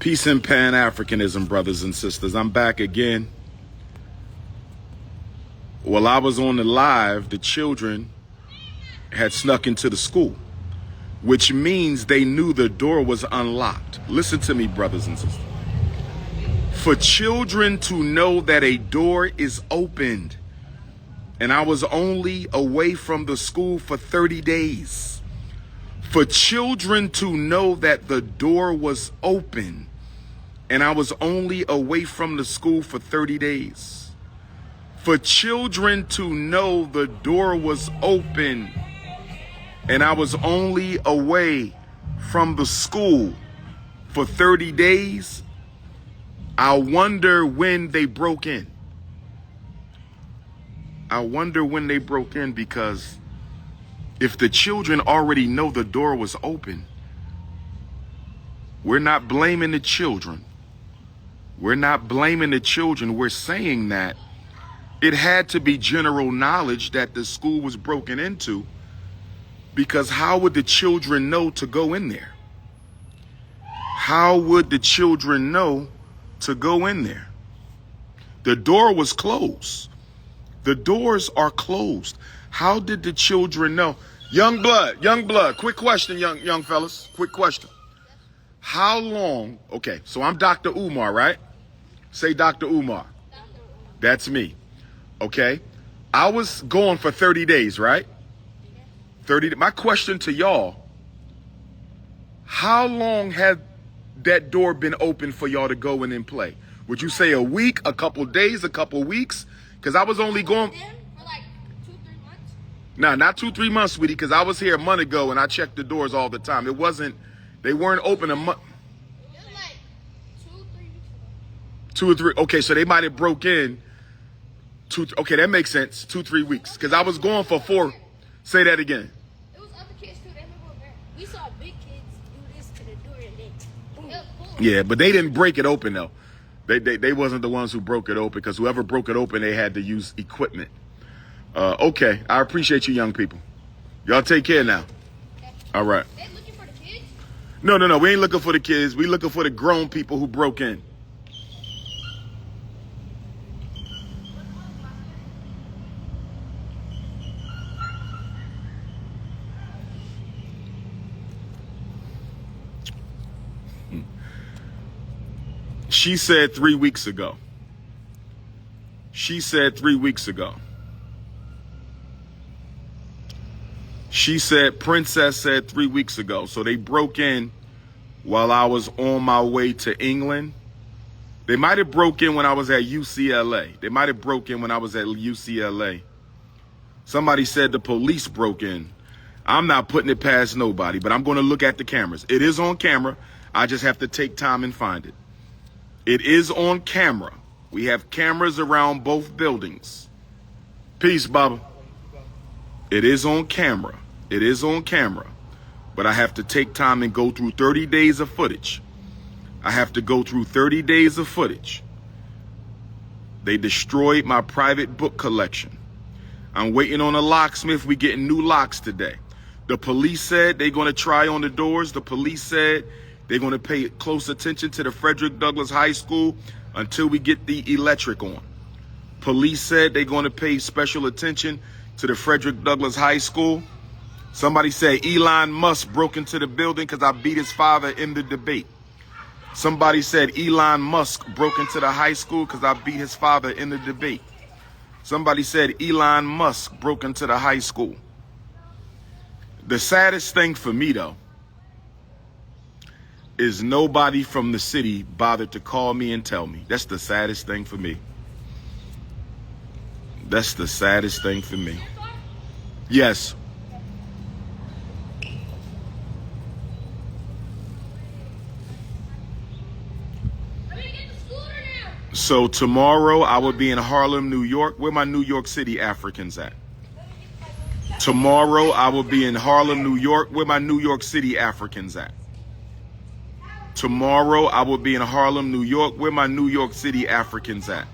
Peace and Pan-Africanism, brothers and sisters. I'm back again. While I was on the live, the children had snuck into the school, which means they knew the door was unlocked. Listen to me, brothers and sisters. For children to know that a door is opened, and I was only away from the school for 30 days. For children to know that the door was open, and I was only away from the school for 30 days. For children to know the door was open, and I was only away from the school for 30 days, I wonder when they broke in. I wonder when they broke in, because if the children already know the door was open, we're not blaming the children. We're not blaming the children. We're saying that it had to be general knowledge that the school was broken into, because how would the children know to go in there? How would the children know to go in there? The door was closed. The doors are closed. How did the children know? Young blood, quick question, young fellas, quick question. How long, okay, so I'm Dr. Umar, right? Say Dr. Umar. That's me, okay? I was gone for 30 days, right? 30. My question to y'all, how long had that door been open for y'all to go in and play? Would you say a week, a couple days, a couple weeks? Because I was only going... For like 2-3 months? No, not 2-3 months, sweetie, because I was here a month ago and I checked the doors all the time. It wasn't, they weren't open a month. It was like 2-3 weeks ago. 2 or 3, okay, so they might have broke in, okay, that makes sense, 2-3 weeks, because I was gone for 4, say that again. It was other kids too, they were there. We saw big kids do this to the door and then boom. Yeah, but they didn't break it open though. They wasn't the ones who broke it open, because whoever broke it open, they had to use equipment. Okay, I appreciate you young people. Y'all take care now. Okay. All right. They looking for the kids? No, we ain't looking for the kids. We looking for the grown people who broke in. She said 3 weeks ago. She said 3 weeks ago. She said, Princess said 3 weeks ago. So they broke in while I was on my way to England. They might have broke in when I was at UCLA. They might have broke in when I was at UCLA. Somebody said the police broke in. I'm not putting it past nobody, but I'm going to look at the cameras. It is on camera. I just have to take time and find it. It is on camera. We have cameras around both buildings. Peace, Baba. It is on camera. It is on camera. But I have to take time and go through 30 days of footage. I have to go through 30 days of footage. They destroyed my private book collection. I'm waiting on a locksmith. We getting new locks today. The police said they're going to try on the doors. The police said they're going to pay close attention to the Frederick Douglass High School until we get the electric on. Police said they're going to pay special attention to the Frederick Douglass High School. Somebody said Elon Musk broke into the building because I beat his father in the debate. Somebody said Elon Musk broke into the high school because I beat his father in the debate. Somebody said Elon Musk broke into the high school. The saddest thing for me, though, is nobody from the city bothered to call me and tell me. That's the saddest thing for me. That's the saddest thing for me. Yes. So tomorrow I will be in Harlem, New York. Where my New York City Africans at? Tomorrow I will be in Harlem, New York. Where my New York City Africans at? Tomorrow I will be in Harlem, New York. Where my New York City Africans at?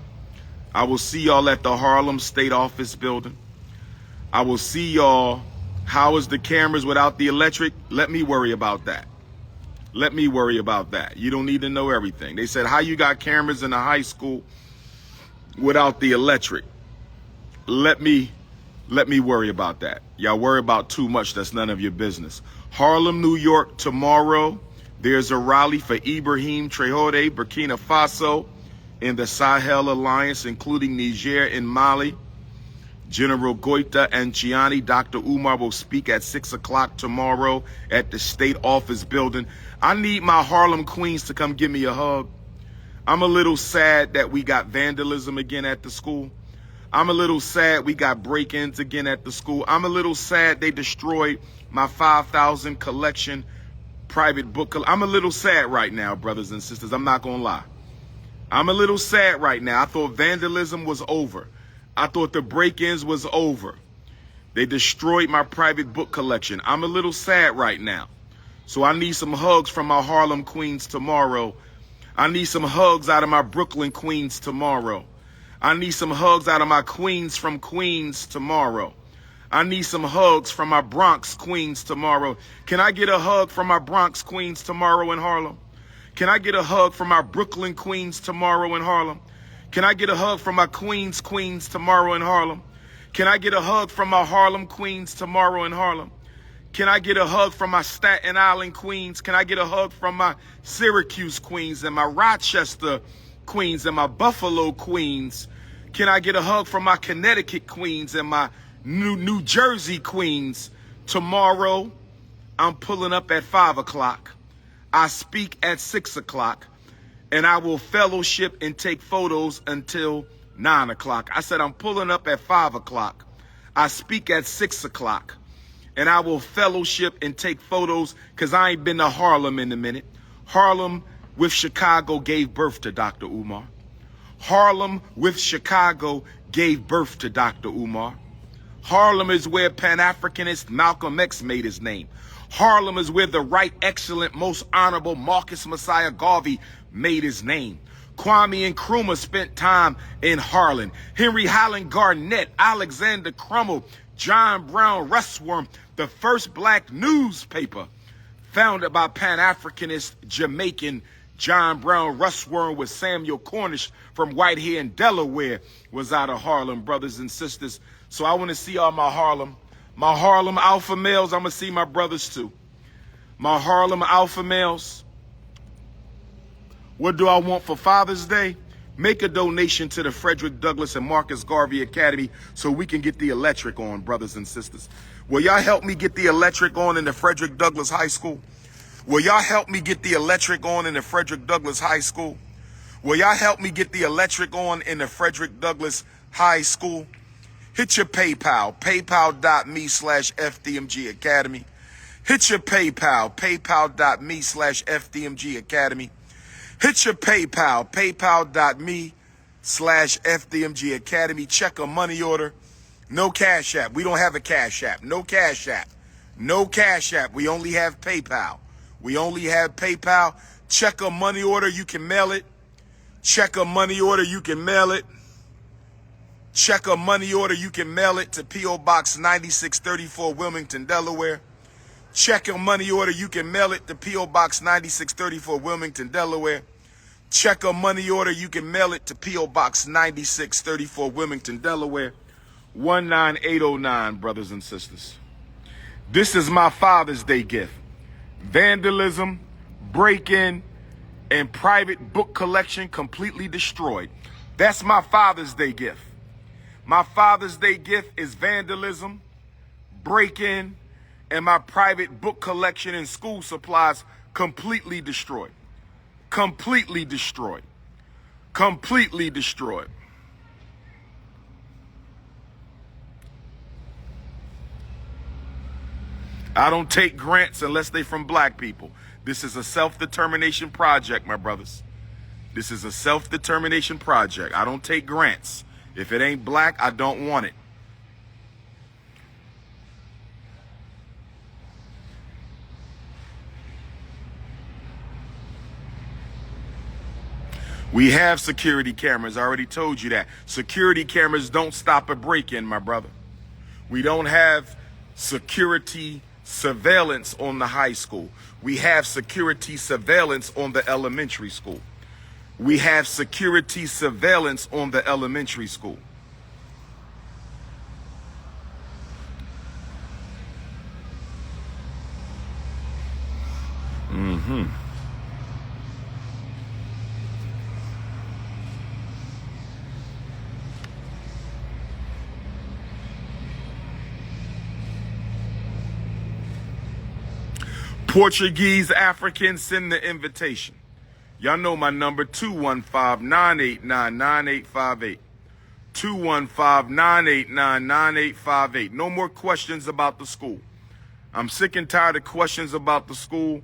I will see y'all at the Harlem State Office building. I will see y'all. How is the cameras without the electric? Let me worry about that. Let me worry about that. You don't need to know everything. They said, how you got cameras in the high school without the electric? Let me worry about that. Y'all worry about too much. That's none of your business. Harlem, New York, tomorrow. There's a rally for Ibrahim Traoré, Burkina Faso, in the Sahel Alliance, including Niger and Mali. General Goita and Gianni, Dr. Umar will speak at 6 o'clock tomorrow at the State Office building. I need my Harlem Queens to come give me a hug. I'm a little sad that we got vandalism again at the school. I'm a little sad we got break-ins again at the school. I'm a little sad they destroyed my 5,000 collection private book. I'm a little sad right now, brothers and sisters. I'm not going to lie. I'm a little sad right now. I thought vandalism was over. I thought the break-ins was over. They destroyed my private book collection. I'm a little sad right now. So I need some hugs from my Harlem Queens tomorrow. I need some hugs out of my Brooklyn Queens tomorrow. I need some hugs out of my Queens from Queens tomorrow. I need some hugs from my Bronx Queens tomorrow. Can I get a hug from my Bronx Queens tomorrow in Harlem? Can I get a hug from my Brooklyn Queens tomorrow in Harlem? Can I get a hug from my Queens tomorrow in Harlem? Can I get a hug from my Harlem Queens tomorrow in Harlem? Can I get a hug from my Staten Island Queens? Can I get a hug from my Syracuse Queens and my Rochester Queens and my Buffalo Queens? Can I get a hug from my Connecticut Queens and my New Jersey Queens? Tomorrow, I'm pulling up at 5 o'clock. I speak at 6 o'clock. And I will fellowship and take photos until 9 o'clock. I said I'm pulling up at 5 o'clock. I speak at 6 o'clock. And I will fellowship and take photos because I ain't been to Harlem in a minute. Harlem with Chicago gave birth to Dr. Umar. Harlem with Chicago gave birth to Dr. Umar. Harlem is where Pan-Africanist Malcolm X made his name. Harlem is where the right, excellent, most honorable Marcus Messiah Garvey made his name. Kwame Nkrumah spent time in Harlem. Henry Highland Garnett, Alexander Crummell, John Brown Russwurm, the first black newspaper founded by Pan-Africanist Jamaican John Brown Russwurm with Samuel Cornish from Whitehair in Delaware was out of Harlem, brothers and sisters. So I want to see all my Harlem alpha males. I'm going to see my brothers too. My Harlem alpha males. What do I want for Father's Day? Make a donation to the Frederick Douglass and Marcus Garvey Academy so we can get the electric on, brothers and sisters. Will y'all help me get the electric on in the Frederick Douglass High School? Will y'all help me get the electric on in the Frederick Douglass High School? Will y'all help me get the electric on in the Frederick Douglass High School? Hit your PayPal, paypal.me/FDMG Academy. Hit your PayPal, paypal.me/FDMG Academy. Hit your PayPal, paypal.me/FDMG Academy. Check a money order. No Cash App. We don't have a Cash App. No Cash App. No Cash App. We only have PayPal. We only have PayPal. Check a money order. You can mail it. Check a money order. You can mail it. Check a money order. You can mail it to P.O. Box 9634, Wilmington, Delaware. Check a money order. You can mail it to P.O. Box 9634, Wilmington, Delaware. Check a money order. You can mail it to P.O. Box 9634, Wilmington, Delaware. 19809, brothers and sisters. This is my Father's Day gift. Vandalism, break-in, and private book collection completely destroyed. That's my Father's Day gift. My Father's Day gift is vandalism, break-in, and my private book collection and school supplies completely destroyed. Completely destroyed. Completely destroyed. I don't take grants unless they're from black people. This is a self-determination project, my brothers. This is a self-determination project. I don't take grants. If it ain't black, I don't want it. We have security cameras. I already told you that. Security cameras don't stop a break-in, my brother. We don't have security surveillance on the high school. We have security surveillance on the elementary school. We have security surveillance on the elementary school. Portuguese Africans, send the invitation. Y'all know my number, 215-989-9858. 215-989-9858. No more questions about the school. I'm sick and tired of questions about the school.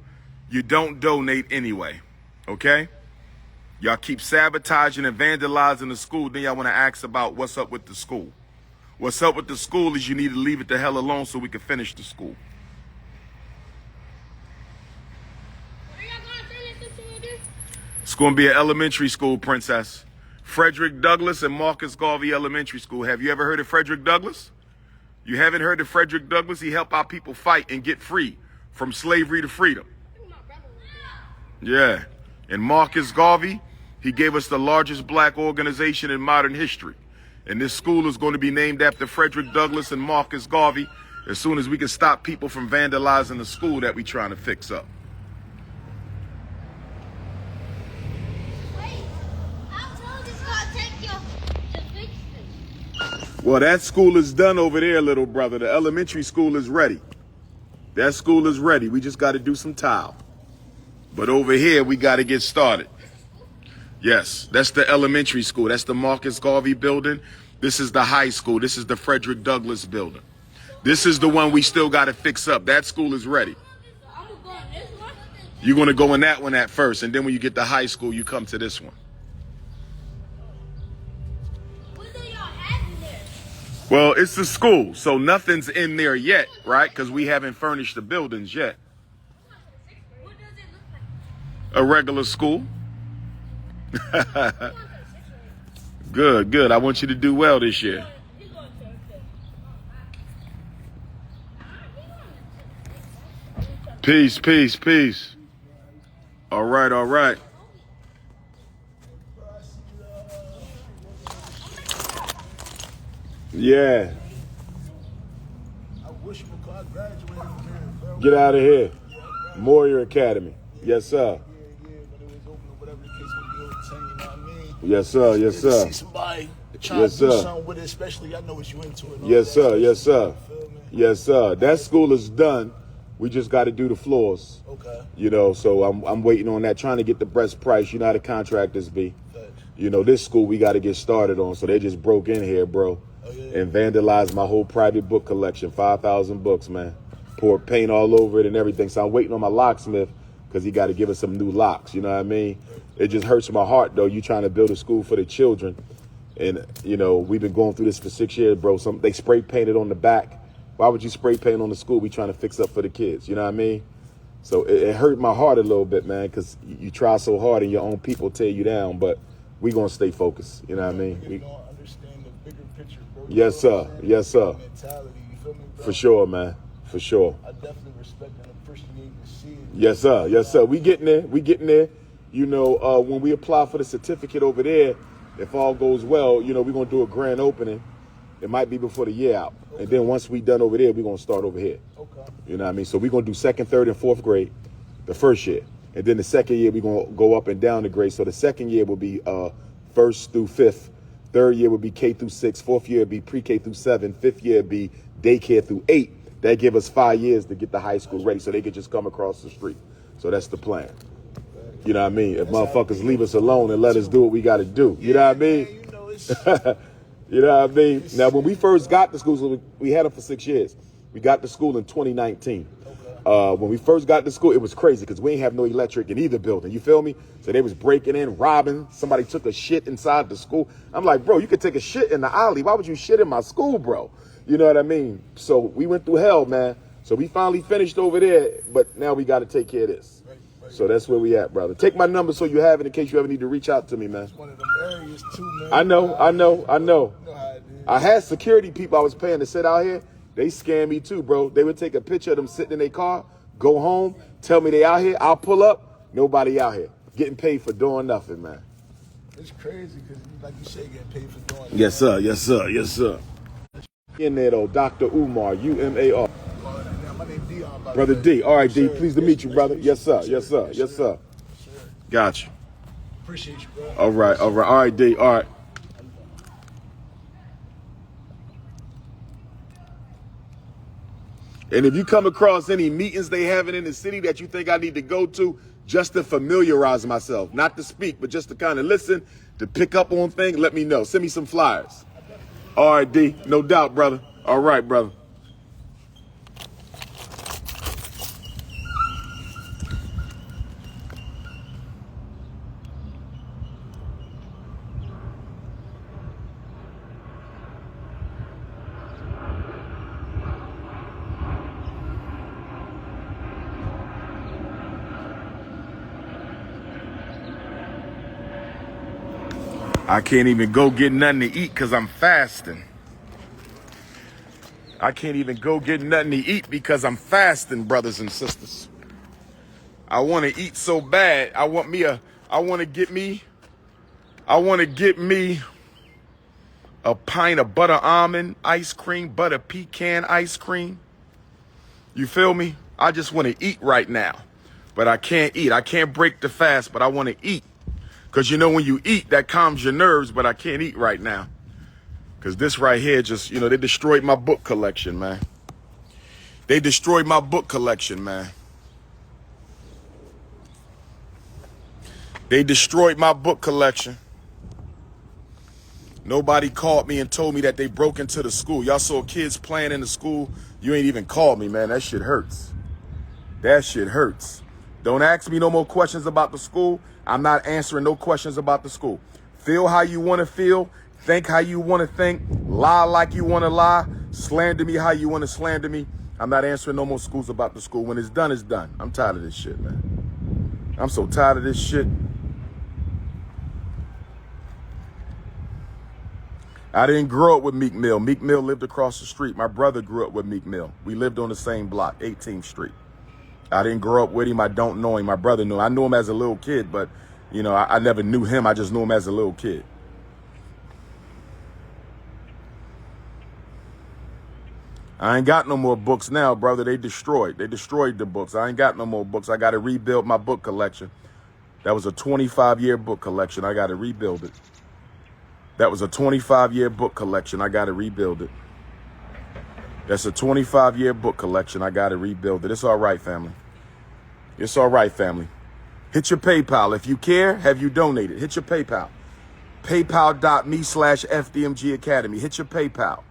You don't donate anyway, okay? Y'all keep sabotaging and vandalizing the school, then y'all want to ask about what's up with the school. What's up with the school is you need to leave it the hell alone so we can finish the school. It's going to be an elementary school, Princess. Frederick Douglass and Marcus Garvey Elementary School. Have you ever heard of Frederick Douglass? You haven't heard of Frederick Douglass? He helped our people fight and get free from slavery to freedom. Yeah. And Marcus Garvey, he gave us the largest black organization in modern history. And this school is going to be named after Frederick Douglass and Marcus Garvey as soon as we can stop people from vandalizing the school that we're trying to fix up. Well, that school is done over there, little brother. The elementary school is ready. That school is ready. We just got to do some tile. But over here, we got to get started. Yes, that's the elementary school. That's the Marcus Garvey building. This is the high school. This is the Frederick Douglass building. This is the one we still got to fix up. That school is ready. You're going to go in that one at first. And then when you get to high school, you come to this one. Well, it's the school, so nothing's in there yet, right? Because we haven't furnished the buildings yet. What does it look like? A regular school. Good, good. I want you to do well this year. Peace, peace, peace. All right, all right. Yeah. I wish I graduated from here. Get out of here. Moyer Academy. Yes, sir. Yeah, but it was open or whatever the case may be over 10, you know what I mean? Yes, sir. Yes, To sir. see somebody trying Yes, to do sir. something with it, especially I know what you into it. Yes, sir. Yes, sir. You feel me? Yes, sir. That school is done. We just got to do the floors. Okay. You know, so I'm waiting on that, trying to get the best price. You know how the contractors be. Facts. You know, this school we got to get started on. So they just broke in here, bro, Oh, yeah. and vandalized my whole private book collection, 5,000 books, man. Poured paint all over it and everything. So I'm waiting on my locksmith because he got to give us some new locks. You know what I mean? It just hurts my heart, though. You trying to build a school for the children. And, you know, we've been going through this for 6 years, bro. They spray painted on the back. Why would you spray paint on the school we trying to fix up for the kids? You know what I mean? So it hurt my heart a little bit, man, because you try so hard and your own people tear you down. But we going to stay focused. You know what I mean? You don't understand the bigger picture, bro. Yes, sir. Yes, sir. Mentality, you feel me, bro? For sure, man. For sure. I definitely respect and appreciate and see it. Yes, sir. Yes, sir. We getting there. We getting there. You know, when we apply for the certificate over there, if all goes well, you know, we're going to do a grand opening. It might be before the year out. Okay. And then once we done over there, we're going to start over here. Okay. You know what I mean? So we're going to do 2nd, 3rd, and 4th grade the first year. And then the second year, we're going to go up and down the grade. So the second year will be 1st through 5th. 3rd year will be K through 6. 4th year will be pre-K through 7. 5th year will be daycare through 8. That give us 5 years to get the high school ready so they could just come across the street. So that's the plan. You know what I mean? If motherfuckers leave us alone and let us do what we got to do. You know what I mean? You know, it's You know what I mean? Now, when we first got to school, so we had them for 6 years. We got to school in 2019. When we first got to school, it was crazy because we ain't have no electric in either building. You feel me? So they was breaking in, robbing. Somebody took a shit inside the school. I'm like, bro, you could take a shit in the alley. Why would you shit in my school, bro? You know what I mean? So we went through hell, man. So we finally finished over there, but now we got to take care of this. So that's where we at, brother. Take my number so you have it in case you ever need to reach out to me, man. one of them areas too, man. I know. You know how it is. I had security people I was paying to sit out here, They scam me too, bro. They would take a picture of them sitting in their car, go home, tell me they out here. I'll pull up. Nobody out here. Getting paid for doing nothing, man. It's crazy because, like you say, getting paid for doing it. Yes, sir. Yes, sir. Yes, sir. In there, though, Dr. Umar, U-M-A-R. My name Dion, Brother D. All right, D. Sir. Pleased to meet you, brother. Yes, sir. Yes, sir. Yes, sir. Got you. Appreciate you, bro. All right. All right. All right, D. All right. And if you come across any meetings they having in the city that you think I need to go to, just to familiarize myself, not to speak, but just to kind of listen, to pick up on things, let me know. Send me some flyers. All right, D. No doubt, brother. All right, brother. I can't even go get nothing to eat because I'm fasting. I can't even go get nothing to eat because I'm fasting, brothers and sisters. I want to eat so bad. I want to get me a pint of butter almond ice cream, butter pecan ice cream. You feel me? I just want to eat right now, but I can't eat. I can't break the fast, but I want to eat. Because you know when you eat, that calms your nerves, but I can't eat right now. Because this right here just, you know, they destroyed my book collection, man. They destroyed my book collection, man. They destroyed my book collection. Nobody called me and told me that they broke into the school. Y'all saw kids playing in the school. You ain't even called me, man. That shit hurts. That shit hurts. Don't ask me no more questions about the school. I'm not answering no questions about the school. Feel how you want to feel. Think how you want to think. Lie like you want to lie. Slander me how you want to slander me. I'm not answering no more schools about the school. When it's done, it's done. I'm tired of this shit, man. I'm so tired of this shit. I didn't grow up with Meek Mill. Meek Mill lived across the street. My brother grew up with Meek Mill. We lived on the same block, 18th Street. I didn't grow up with him. I don't know him. My brother knew him. I knew him as a little kid, but, you know, I never knew him. I just knew him as a little kid. I ain't got no more books now, brother. They destroyed the books. I ain't got no more books. I got to rebuild my book collection. That was a 25-year book collection. I got to rebuild it. That was a 25-year book collection. I got to rebuild it. That's a 25-year book collection. I got to rebuild it. It's all right, family. It's all right, family. Hit your PayPal. If you care, have you donated? Hit your PayPal. PayPal.me/FDMG Academy. Hit your PayPal.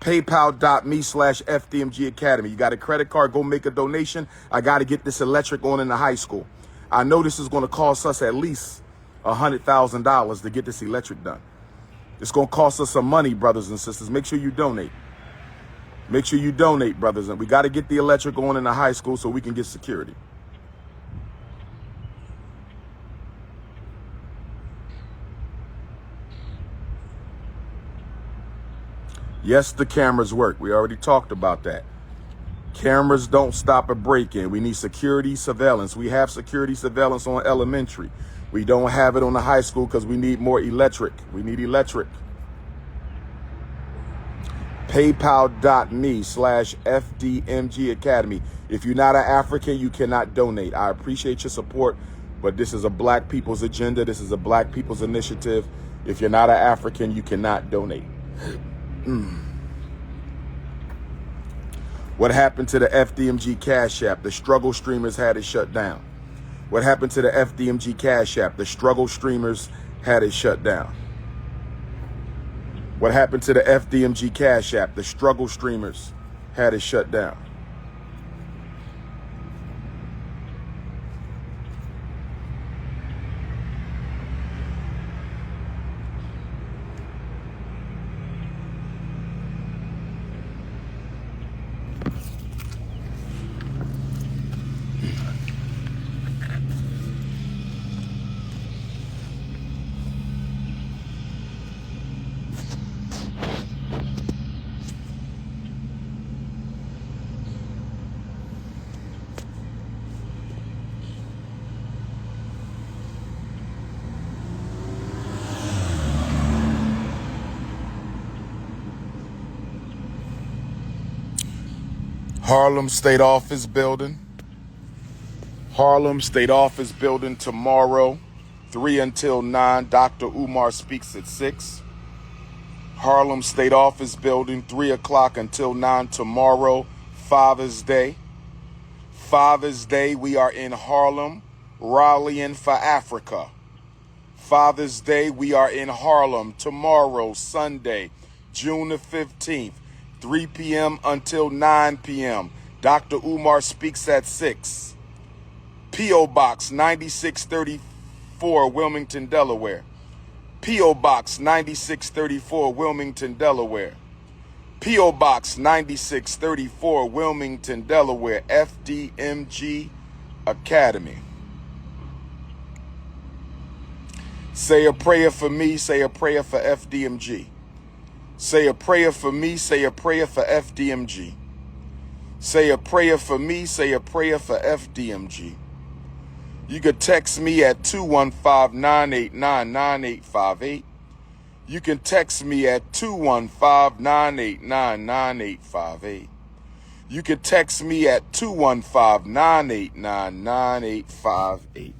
PayPal.me/FDMG Academy. You got a credit card, go make a donation. I got to get this electric on in the high school. I know this is going to cost us at least $100,000 to get this electric done. It's going to cost us some money, brothers and sisters. Make sure you donate. Make sure you donate, brothers. And we got to get the electric on in the high school so we can get security. Yes, the cameras work. We already talked about that. Cameras don't stop a break-in. We need security surveillance. We have security surveillance on elementary. We don't have it on the high school because we need more electric. We need electric. PayPal.me/FDMG Academy. If you're not an African, you cannot donate. I appreciate your support, but this is a black people's agenda. This is a black people's initiative. If you're not an African, you cannot donate. What happened to the FDMG Cash App? The struggle streamers had it shut down. What happened to the FDMG Cash App? The struggle streamers had it shut down. What happened to the FDMG Cash App? The struggle streamers had it shut down. Harlem State Office Building. Harlem State Office Building tomorrow, 3 until 9. Dr. Umar speaks at 6. Harlem State Office Building, 3 o'clock until 9 tomorrow. Father's Day. Father's Day, we are in Harlem, rallying for Africa. Father's Day, we are in Harlem tomorrow, Sunday, June the 15th, 3 p.m. until 9 p.m. Dr. Umar speaks at 6. P.O. Box 9634, Wilmington, Delaware. P.O. Box 9634, Wilmington, Delaware. P.O. Box 9634, Wilmington, Delaware. FDMG Academy. Say a prayer for me, say a prayer for FDMG. Say a prayer for me, say a prayer for FDMG. Say a prayer for me, say a prayer for FDMG. You could text me at 215-989-9858. You can text me at 215-989-9858. You can text me at 215-989-9858.